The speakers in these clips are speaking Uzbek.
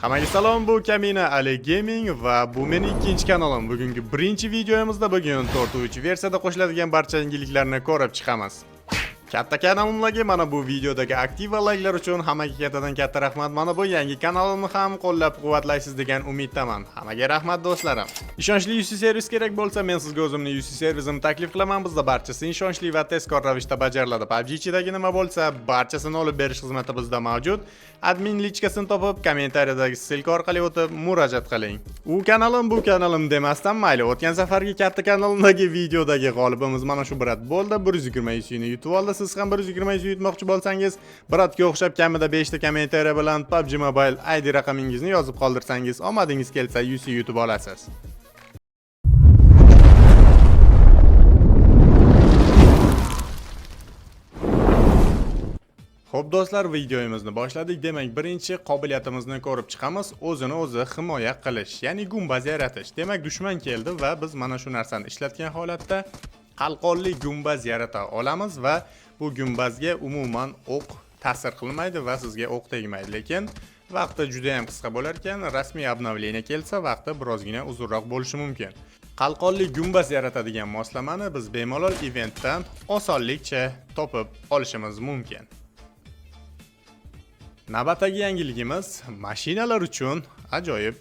Hammaga salom, bu Kamina Ali Gaming va bu mening ikkinchi kanalim. Bugungi birinchi videomizda bugun 4.3 versiyada qo'shiladigan barcha yangiliklarni ko'rib chiqamiz. Katta kanalimdagi mana bu videodagi aktiv va layklar uchun hammaga kattadan katta rahmat. Mana bu yangi kanalimni ham qo'llab-quvvatlaysiz degan umiddaman. Hammaga rahmat do'stlarim. Ishonchli UC servis kerak bo'lsa, men sizga o'zimning UC servisimni taklif qilaman. Bizda barchasi ishonchli va tezkor ravishda bajariladi. PUBG ichidagi nima bo'lsa, barchasini olib berish xizmati bizda mavjud. Admin lichkasini topib, kommentariyadagi ssilka orqali o'tib murojaat qiling. U kanalim bu kanalim demasdan mayli. O'tgan safargi katta kanalimdagi videodagi g'olibimiz mana shu brat bo'ldi. 120 UC ni yutib oldi. Siz ham 120 UC yutmoqchi bo'lsangiz, bratga o'xshab kamida 5 ta kommentariya bilan PUBG Mobile ID raqamingizni yozib qoldirsangiz, omadingiz kelsa UC yutib olasiz. Xo'p do'stlar, videomizni boshladik. Demak, birinchi qobiliyatimizni ko'rib chiqamiz. O'zini o'zi himoya qilish, ya'ni gumbaz yaratish. Demak, dushman keldi va biz mana shu narsani ishlatgan holatda qalqonli gumbaz yarata olamiz va bu gumbazga umuman o'q ta'sir qilmaydi va sizga o'q tegmaydi. Lekin vaqti juda ham qisqa bo'lar ekan, rasmiy obnovleniya kelsa vaqti birozgina uzunroq bo'lishi mumkin. Qalqonli gumbaz yaratadigan moslamani biz bemalol eventdan osonlikcha topib olishimiz mumkin. Navbatdagi yangiligimiz mashinalar uchun ajoyib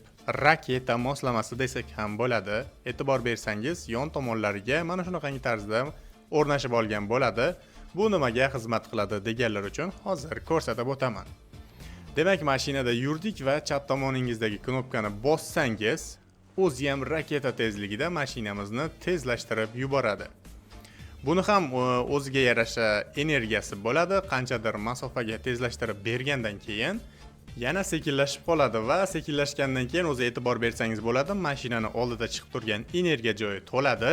raketa moslamasi desak ham bo'ladi. E'tibor bersangiz, yon tomonlariga mana shunaqangi tarzda o'rnashib olgan bo'ladi. Bu nimaga xizmat qiladi deganlar uchun hozir ko'rsatib o'taman. Demak, mashinada yurdik va chap tomoningizdagi knopkani bossangiz, o'zi ham raketa tezligida mashinamizni tezlashtirib yuboradi. Buni ham o'ziga yarasha energiyasi bo'ladi. Qanchadir masofaga tezlashtirib bergandan keyin yana sekinlashib qoladi va sekinlashgandan keyin o'zi e'tibor bersangiz bo'ladi, mashinani oldida chiqib turgan energiya joyi to'ladi.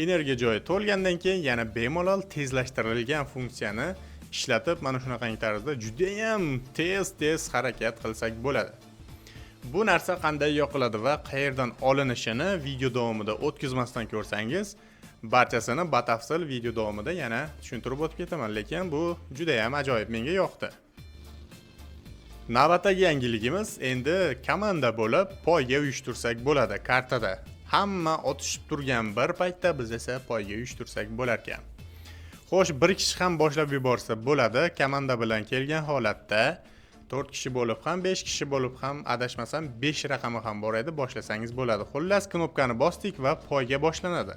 Energiya joyi to'lgandan keyin yana bemalol tezlashtirilgan funksiyani ishlatib, mana shunaqangi tarzda juda ham tez harakat qilsak bo'ladi. Bu narsa qanday yoqiladi va qayerdan olinishini video davomida o'tkazmasdan ko'rsangiz, barchasini batafsil video davomida yana tushuntirib o'tib ketaman, lekin bu juda ham ajoyib, menga yoqdi. Navbatdagi yangiligimiz endi komanda bo'lib poyga uyushtirsak bo'ladi kartada. Hamma otishib turgan bir paytda biz esa poyga uyushtirsak bo'lar ekan. Xo'sh, bir kishi ham boshlab yuborsa bo'ladi. Komanda bilan kelgan holatda 4 kishi bo'lib ham, 5 kishi bo'lib ham, adashmasam 5 raqami ham bor edi, boshlasangiz bo'ladi. Xullas, knopkani bosdik va poyga boshlanadi.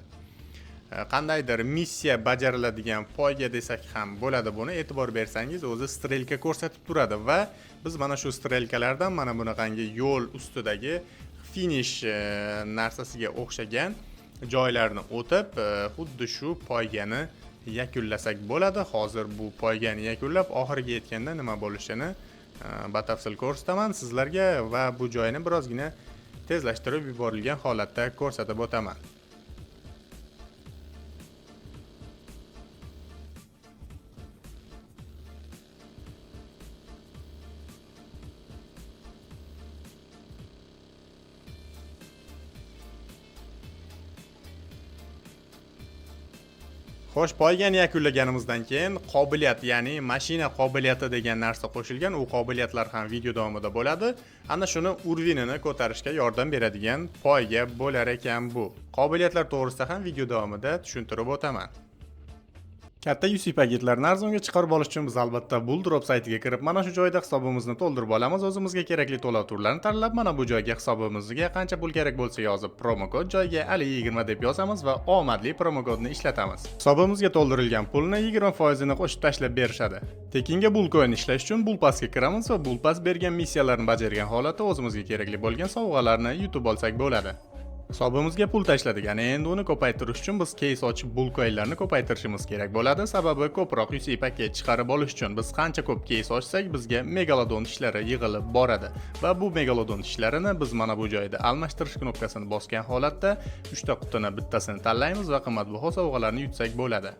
Qandaydir missiya bajariladigan poyga desak ham bo'ladi buni. E'tibor bersangiz, o'zi strelka ko'rsatib turadi va biz mana shu strelkalardan mana bunaqangi yo'l ustidagi finish narsasiga o'xshagan joylarni o'tib, xuddi shu poygani yakunlasak bo'ladi. Hozir bu poygani yakunlab, oxiriga yetganda nima bo'lishini batafsil ko'rsataman sizlarga va bu joyni birozgina tezlashtirib yuborilgan holatda ko'rsatib o'taman. Xo'sh, poygani yakunlaganimizdan keyin qobiliyat, ya'ni mashina qobiliyati degan narsa qo'shilgan. U qobiliyatlar ham video davomida bo'ladi. Ana shuni urvinini ko'tarishga yordam beradigan poyga bo'lar ekan bu. Qobiliyatlar to'g'risida ham video davomida tushuntirib o'taman. Katta UC paketlarni arzonga chiqarib olish uchun biz albatta Buldrop saytiga kirib, mana shu joyda hisobimizni to'ldirib olamiz. O'zimizga kerakli to'lov turlarini tanlab, mana bu joyga hisobimizga qancha pul kerak bo'lsa yozib, promo kod joyiga Ali20 deb yozamiz va omadli promo kodni ishlatamiz. Hisobimizga to'ldirilgan pulni 20% ni qo'shib tashlab berishadi. Tekinga Bullcoin ishlash uchun Bullpassga kiramiz va Bullpass bergan missiyalarni bajargan holatda o'zimizga kerakli bo'lgan sovg'alarni yutib olsak bo'ladi. Hisobimizga pul tashladik. Ana endi uni ko'paytirish uchun biz case ochib Bullcoinlarni ko'paytirishimiz kerak bo'ladi. Sababi ko'proq UC paket chiqarib olish uchun biz qancha ko'p case ochsak, bizga megalodon ishlari yig'ilib boradi. Va bu megalodon ishlarini biz mana bu joyda almashtirish knopkasini bosgan holatda 3 ta qutini bittasini tanlaymiz va qimmatbaho sovg'alarni yutsak bo'ladi.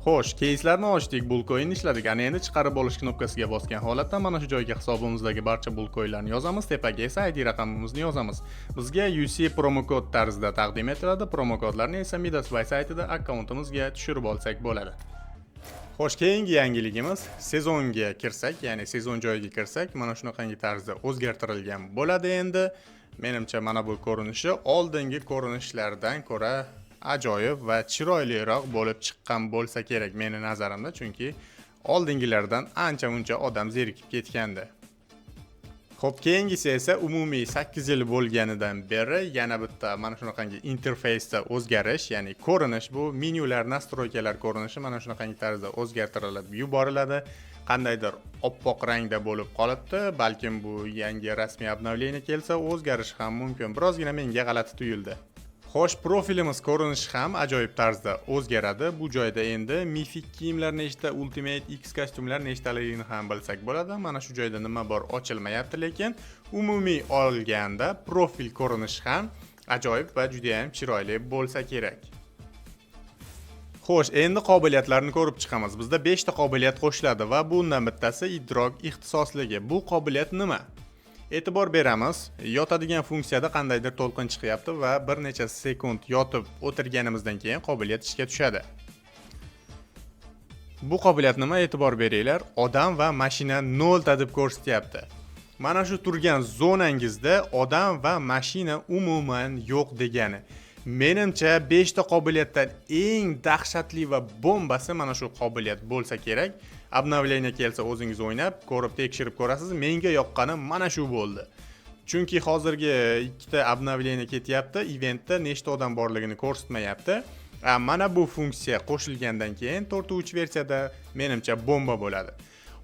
Xo'sh, case'larni ochdik, Bullcoin ishladik. Ana endi chiqarib olish knopkasiga bosgan holatda mana shu joyga hisobimizdagi barcha Bullcoinlarni yozamiz, tepaga esa ID raqamimizni yozamiz. Bizga UC promo kod tarzida taqdim etiladi. Promo kodlarni esa Midasbuy saytida akkauntimizga tushirib olsak bo'ladi. Xo'sh, keyingi yangiligimiz sezonga kirsak, ya'ni sezon joyiga kirsak, mana shunaqangi tarzda o'zgartirilgan bo'ladi endi. Menimcha mana bu ko'rinishi oldingi ko'rinishlardan ko'ra ajoyib va chiroyliroq bo'lib chiqqan bo'lsa kerak meni nazarimda, chunki oldingilardan ancha-muncha odam zerikib ketgandi. Xo'p, keyingisi esa umumiy 8 yil bo'lganidan beri yana bitta mana shunaqangi interfeysda o'zgarish, ya'ni ko'rinish, bu menyular, nastroykalar ko'rinishi mana shunaqangi tarzda o'zgartirilib yuboriladi. Qandaydir oppoq rangda bo'lib qolibdi, balkim bu yangi rasmiy obnovleniya kelsa o'zgarishi ham mumkin. Birozgina menga g'alati tuyuldi. Xo'sh, profilimiz ko'rinishi ham ajoyib tarzda o'zgaradi. Bu joyda endi mifik kiyimlar nechta, Ultimate X kostyumlar nechtaligini ham bilsak bo'ladi. Mana shu joyda nima bor ochilmayapti, lekin umumiy olganda profil ko'rinishi ham ajoyib va juda ham chiroyli bo'lsa kerak. Xo'sh, endi qobiliyatlarni ko'rib chiqamiz. Bizda 5 ta qobiliyat qo'shiladi va bundan bittasi idrok ixtisosligi. Bu qobiliyat nima? E'tibor beramiz, yotadigan funksiyada qandaydir to'lqin chiqyapti va bir necha sekund yotib o'tirganimizdan keyin qobiliyat ishga tushadi. Bu qobiliyat nima? E'tibor beringlar, odam va mashina 0 ta deb ko'rsatyapti. Mana shu turgan zonangizda odam va mashina umuman yo'q degani. Menimcha 5 ta qobiliyatdan eng dahshatli va bombasi mana shu qobiliyat bo'lsa kerak. Obnovleniya kelsa o'zingiz o'ynab, ko'rib tekshirib ko'rasiz. Menga yoqqani mana shu bo'ldi. Chunki hozirgi ikkita obnovleniya ketyapti, eventda nechta odam borligini ko'rsatmayapti. Mana bu funksiya qo'shilgandan keyin 4.3 versiyada menimcha bomba bo'ladi.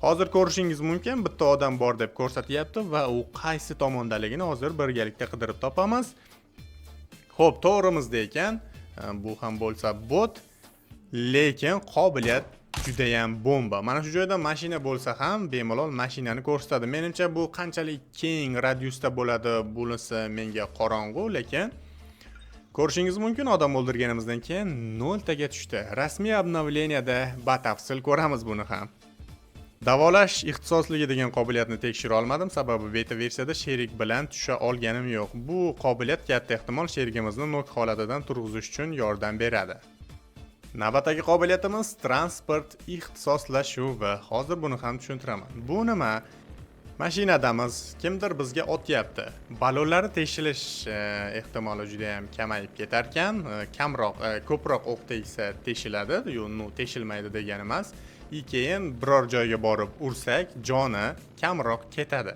Hozir ko'rishingiz mumkin, bitta odam bor deb ko'rsatyapti va u qaysi tomondaligini hozir birgalikda qidirib topamiz. Xo'p, to'g'rimizda ekan, bu ham bo'lsa bot, lekin qobiliyat juda ham bomba. Mana shu joyda mashina bo'lsa ham bemalol mashinani ko'rsatadi. Menimcha bu qanchalik keng radiusda bo'ladi, bunisi menga qorong'u, lekin ko'rishingiz mumkin, odam o'ldirganimizdan keyin 0 taga tushdi. Rasmiy obnovleniyada batafsil ko'ramiz buni ham. Davolash ixtisosligi degan qobiliyatni tekshira olmadim, sababi beta versiyada sherik bilan tusha olganim yo'q. Bu qobiliyat katta ehtimol sherigimizni nok holatidan turg'izish uchun yordam beradi. Navbatdagi qobiliyatimiz transport ixtisoslashuvi. Hozir buni ham tushuntiraman. Bu nima? Mashinadamiz, kimdir bizga otyapti. Balonlari teshilish ehtimoli juda ham kamayib ketar ekan, ko'proq o'q tegsa teshiladi, yo'q, teshilmaydi degani emas. Keyin biror joyga borib ursak, joni kamroq ketadi.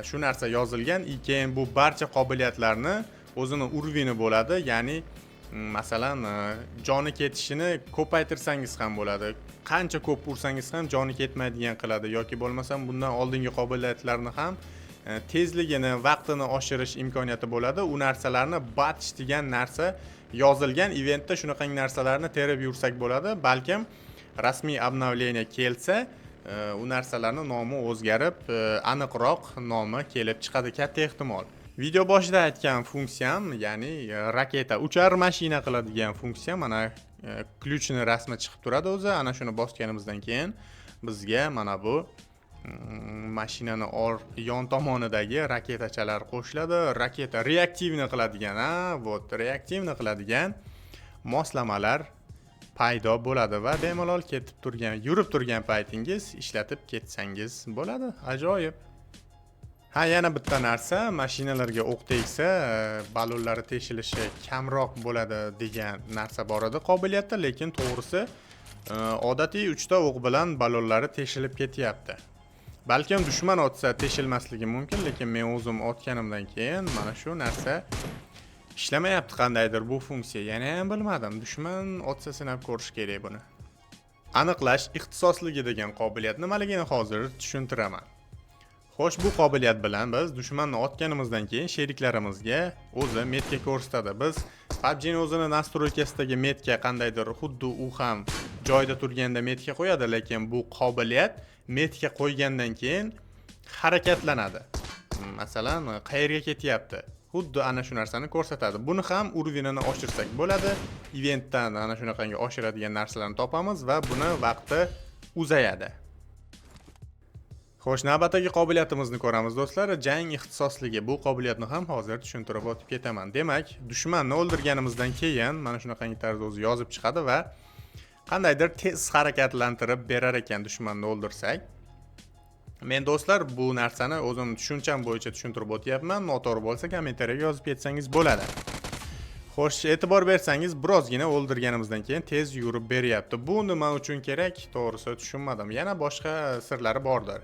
Shu narsa yozilgan. Keyin bu barcha qobiliyatlarni o'zini urvini bo'ladi, ya'ni masalan, joni ketishini ko'paytirsangiz ham bo'ladi. Qancha ko'p ursangiz ham joni ketmaydigan qiladi yoki bo'lmasam bundan oldingi qobiliyatlarni ham tezligini, vaqtini oshirish imkoniyati bo'ladi. U narsalarni batch degan narsa yozilgan. Eventda shunaqangi narsalarni terib yursak bo'ladi. Balkim rasmiy obnovleniya kelsa, u narsalarning nomi o'zgarib, aniqroq nomi kelib chiqadi, katta ehtimol. Video boshida aytgan funksiyam, ya'ni raketa uchar mashina qiladigan funksiya, mana ключni rasmi chiqib turadi o'zi. Ana shuni bosganimizdan keyin bizga mana bu mashinani yon tomonidagi raketachalar qo'shiladi. Raketa reaktivni qiladigan, reaktivni qiladigan moslamalar paydo bo'ladi va bemalol yurib turgan paytingiz ishlatib ketsangiz bo'ladi. Ajoyib. Yana bitta narsa, mashinalarga o'q tegsa, balonlari teshilishi kamroq bo'ladi degan narsa bor edi qobiliyatda, lekin to'g'risi odatiy 3 ta o'q bilan balonlari teshilib ketyapti. Balkim dushman otsa teshilmasligi mumkin, lekin men o'zim otganimdan keyin mana shu narsa ishlamayapti qandaydir bu funksiya. Yana ham bilmadim. Dushman otsa sinab ko'rish kerak buni. Aniqlash ixtisosligi degan qobiliyat nimaligini hozir tushuntiraman. Xo'sh, bu qobiliyat bilan biz dushmanni otganimizdan keyin sheriklarimizga o'zi metka ko'rsatadi. Biz PUBG'ning o'zini nastroykasidagi metka qandaydir xuddi u ham joyda turganda metka qo'yadi, lekin bu qobiliyat metka qo'ygandan keyin harakatlanadi. Masalan, qayerga ketyapti? Xuddi ana shu narsani ko'rsatadi. Buni ham urvinini oshirsak bo'ladi. Eventdan ana shunaqangi oshiradigan narsalarni topamiz va buni vaqti uzayadi. Xo'sh, navbatdagi qobiliyatimizni ko'ramiz do'stlar. Jang ixtisosligi. Bu qobiliyatni ham hozir tushuntirib o'tib ketaman. Demak, dushmanni o'ldirganimizdan keyin mana shunaqangi tarzda o'zi yozib chiqadi va qandaydir tez harakatlantirib berar ekan dushmanni o'ldirsak. Men do'stlar bu narsani o'zim tushuncham bo'yicha tushuntirib o'tyapman. Noto'g'ri bo'lsa kommentariyaga yozib ketsangiz bo'ladi. Xo'sh, e'tibor bersangiz, birozgina o'ldirganimizdan keyin tez yurib beryapti. Bu nima uchun kerak? To'g'risi tushunmadim. Yana boshqa sirlari bordir.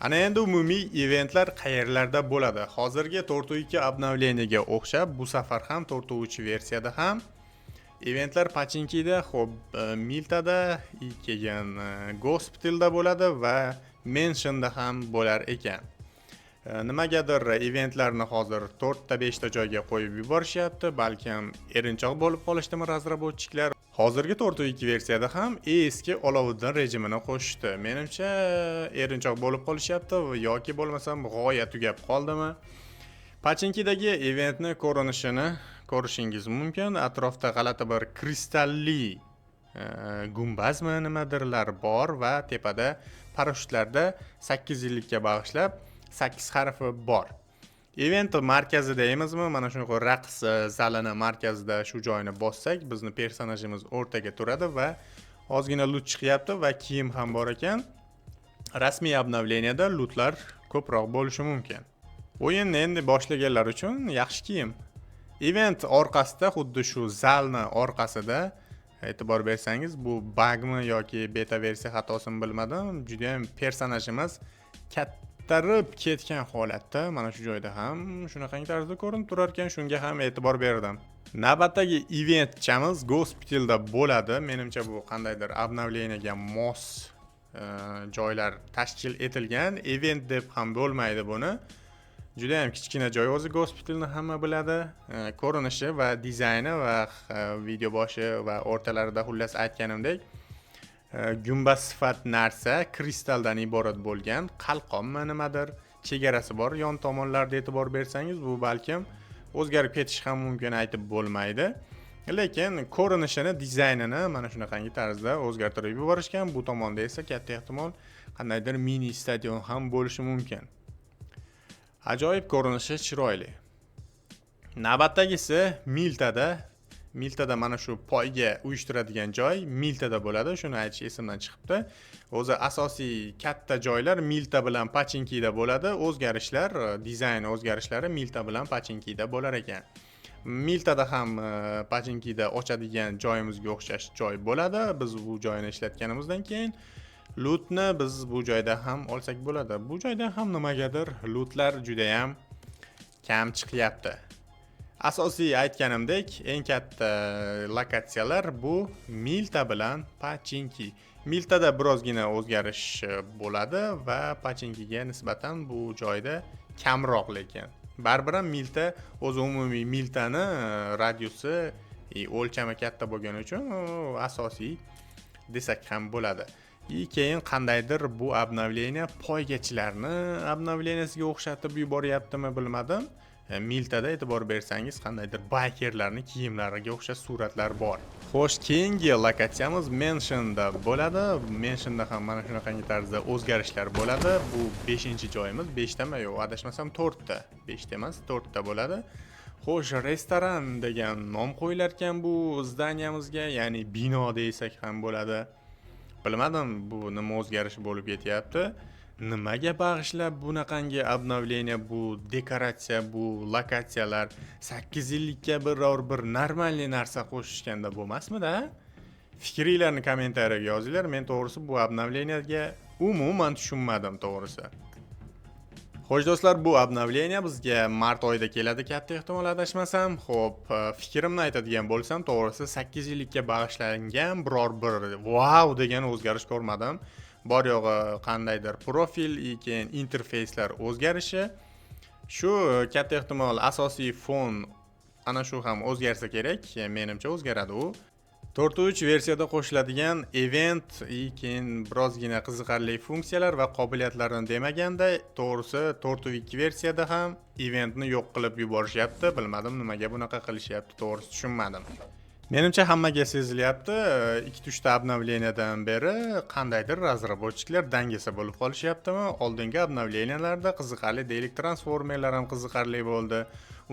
Ana endi umumiy eventlar qayerlarda bo'ladi? Hozirgi 4.2 obnovleniyaga o'xshab, bu safar ham 4.3 versiyada ham eventlar Pachinkida, xo'p, Miltada, keyin Gospitalda bo'ladi va Mansionda ham bo'lar ekan. Nimagadir eventlarni hozir 4 ta 5 ta joyga qo'yib yuborishyapti, balkim erinchoq bo'lib qolishdimi razraботchiklar. Hozirgi 4.2 versiyada ham eski oloviddin rejimini qo'shdi. Menimcha erinchoq bo'lib qolishyapti yoki bo'lmasam g'oya tugab qoldimi? Pachinkidagi eventni ko'rinishini ko'rishingiz mumkin. Atrofda g'alati bir kristalli gumbazmi nimadirlar bor va tepada parashyutlarda 8 yillikka bag'ishlab 8 harfi bor. Event markazida emasmi? Mana shunaqa raqs zalini markazida shu joyni bossak, bizning personajimiz o'rtaga turadi va ozgina lut chiqyapti va kiyim ham bor ekan. Rasmiy obnovleniyada lutlar ko'proq bo'lishi mumkin. O'yinni endi boshlaganlar uchun yaxshi kiyim. Event orqasida xuddi shu zalni orqasida e'tibor bersangiz, bu bugmi yoki beta versiya xatosimi bilmadim, juda ham personajimiz kattarib ketgan holatda mana shu joyda ham shunaqangi tarzda ko'rinib turar ekan, shunga ham e'tibor berdim. Navbatdagi eventchamiz Gospitalda bo'ladi. Menimcha bu qandaydir obnovleniyaga mos joylar tashkil etilgan event deb ham bo'lmaydi buni. Juda ham kichkina joy o'zi, Gospitalni hamma biladi. Ko'rinishi va dizayni va video boshi va o'rtalarida xullas aytganimdek gumbaz sifat narsa kristaldan iborat bo'lgan qalqonmi nimadir chegarasi bor. Yon tomonlarda e'tibor bersangiz, bu balkim o'zgarib ketishi ham mumkin, aytib bo'lmaydi. Lekin ko'rinishini, dizaynini mana shunaqangi tarzda o'zgartirib yuborishgan. Bu tomonda esa katta ehtimol qandaydir mini stadion ham bo'lishi mumkin. Ajoyib ko'rinishi, chiroyli. Navbatdagisi Miltada mana shu poyga uyushtiradigan joy Miltada bo'ladi. Shuni aytish esimdan chiqibdi. O'zi asosiy katta joylar Milta bilan Pachinkida bo'ladi. O'zgarishlar, dizayn o'zgarishlari Milta bilan Pachinkida bo'lar ekan. Miltada ham Pachinkida ochadigan joyimizga o'xshash joy bo'ladi. Biz bu joyni ishlatganimizdan keyin lootni biz bu joyda ham olsak bo'ladi. Bu joyda ham nimagadir lootlar juda ham kam chiqyapti. Asosiy aytganimdek, eng katta lokatsiyalar bu Milta bilan Pachinki. Miltada birozgina o'zgarish bo'ladi va Pachinkiga nisbatan bu joyda kamroq, lekin baribir ham Milta o'z umumiy Miltani radiusi o'lchami katta bo'lgani uchun asosiy desak ham bo'ladi. Keyin qandaydir bu obnovleniya poygachilarni obnovleniyasiga o'xshatib yuboryaptimi bilmadim. Miltada e'tibor bersangiz qandaydir baykerlarning kiyimlariga o'xshash suratlar bor. Xo'sh, keyingi lokatsiyamiz Mansionda bo'ladi. Mansionda ham mana shunaqangi tarzda o'zgarishlar bo'ladi. Bu 5-joyimiz, 5 tami yo'q, adashmasam 4 ta. 5 ta emas, 4 ta bo'ladi. Xo'sh, restoran degan nom qo'yilar ekan bu zdaniyamizga, ya'ni bino desak ham bo'ladi. Bilmadim bu nima o'zgarish bo'lib ketyapti. Nimaga bag'ishlab bunaqangi obnovleniya, bu dekoratsiya, bu lokatsiyalar 8 yillikka biror bir normalniy narsa qo'shishganda bo'lmasmidi? Fikringlarni kommentariyaga yozinglar. Men to'g'risi bu obnovleniyaga umuman tushunmadim to'g'risi. Xo'sh do'stlar, bu obnovleniya bizga mart oyida keladi katta ehtimol, adashmasam. Xo'p, fikrimni aytadigan bo'lsam, to'g'risi 8 yillikka bag'ishlangan biror bir wow degan o'zgarish ko'rmadim. Bor yo'g'i qandaydir profil, keyin interfeyslar o'zgarishi. Shu katta ehtimol asosiy fon ana shu ham o'zgarsa kerak. Menimcha o'zgaradi u. 4.3 versiyada qo'shiladigan event, keyin birozgina qiziqarli funksiyalar va qobiliyatlarni demaganda, to'g'risi 4.2 versiyada ham eventni yo'q qilib yuborishyapti. Bilmadim nimaga bunaqa qilishyapti, to'g'risi tushunmadim. Menimcha hammaga sezilyapti, 2-3 ta obnovleniyadan beri qandaydir razraботchiklar dangasa bo'lib qolishyaptimi? Oldingi obnovleniyalarda qiziqarli deylik, transformerlar ham qiziqarli bo'ldi.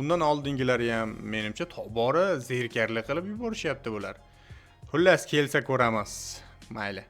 Undan oldingilari ham menimcha tobora zerikarli qilib yuborishyapti bular. Xullas kelsa ko'ramiz. Mayli.